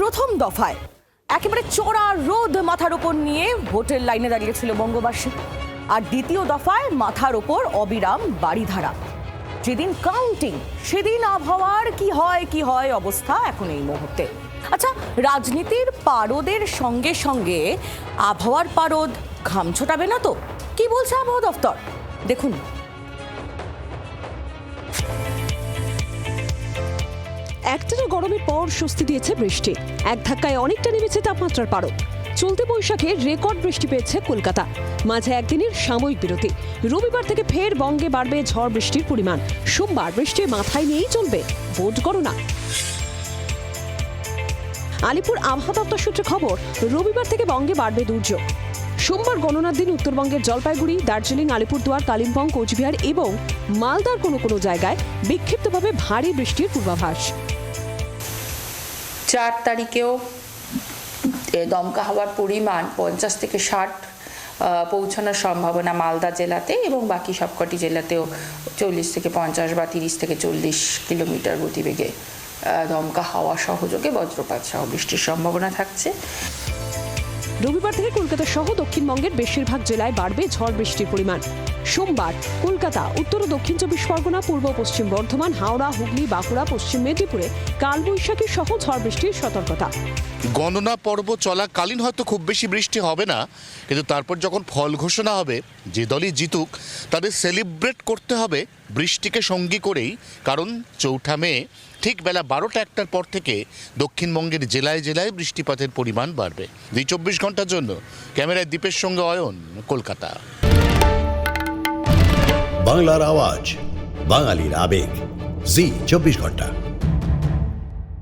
প্রথম দফায় একেবারে চড়া রোদ মাথার ওপর নিয়ে ভোটের লাইনে দাঁড়িয়েছিল বঙ্গবাসী, আর দ্বিতীয় দফায় মাথার ওপর অবিরাম বাড়িধারা। যেদিন কাউন্টিং সেদিন আবহাওয়ার কি হয় অবস্থা এখন এই মুহূর্তে। আচ্ছা, রাজনীতির পারদের সঙ্গে সঙ্গে আবহাওয়ার পারদ ঘাম ছোটাবে না তো? কি বলছে আবহাওয়া দপ্তর দেখুন। একটানা গরমের পর স্বস্তি দিয়েছে বৃষ্টি, এক ধাক্কায় অনেকটা নেমেছে তাপমাত্রার পারদ। চলতি বৈশাখে রেকর্ড বৃষ্টি পেয়েছে কলকাতা, মাঝে একদিনের সাময়িক বিরতি। রবিবার থেকে ফের বঙ্গে বাড়বে ঝড় বৃষ্টির পরিমাণ। সোমবার বৃষ্টি মাথায় নিয়েই চলবে ভোট গণনা। আলিপুর আবহাওয়া দপ্তর সূত্রে খবর, রবিবার থেকে বঙ্গে বাড়বে দুর্যোগ। সোমবার গণনার দিন উত্তরবঙ্গের জলপাইগুড়ি, দার্জিলিং, আলিপুরদুয়ার, কালিম্পং, কোচবিহার এবং মালদার কোনো জায়গায় বিক্ষিপ্তভাবে ভারী বৃষ্টির পূর্বাভাস। 4 তারিখেও দমকা হাওয়ার পরিমাণ 50 থেকে 60 পৌঁছানোর সম্ভাবনা মালদা জেলাতে, এবং বাকি সবকটি জেলাতেও 40 থেকে 50 বা 30 থেকে 40 কিলোমিটার গতিবেগে দমকা হাওয়া সহযোগে বজ্রপাত সহ বৃষ্টির সম্ভাবনা থাকছে। রবিবার থেকে কলকাতা সহ দক্ষিণবঙ্গের বেশিরভাগ জেলায় বাড়বে ঝড় বৃষ্টির পরিমাণ। সোমবার কলকাতা, উত্তর ও দক্ষিণ 24 পরগনা, পূর্ব পশ্চিম বর্ধমান, হাওড়া, হুগলি, বাঁকুড়া, পশ্চিম মেদিনীপুরে কালবৈশাখী সহ ঝড় বৃষ্টির সতর্কতা। গণনা পর্ব চলাকালীন হয়তো খুব বেশি বৃষ্টি হবে না, কিন্তু তারপর যখন ফল ঘোষণা হবে, যে দলই জিতুক তাদের সেলিব্রেট করতে হবে বৃষ্টিকে সঙ্গী করেই। কারণ 4 মে ঠিক বেলা 12টা-1টার পর থেকে দক্ষিণবঙ্গের জেলায় জেলায় বৃষ্টিপাতের পরিমাণ বাড়বে। 24 ঘন্টার জন্য ক্যামেরায় দীপের সঙ্গে অয়ন, কলকাতা। বাংলার আওয়াজ, বাঙালির আবেগ, জি 24 ঘন্টা।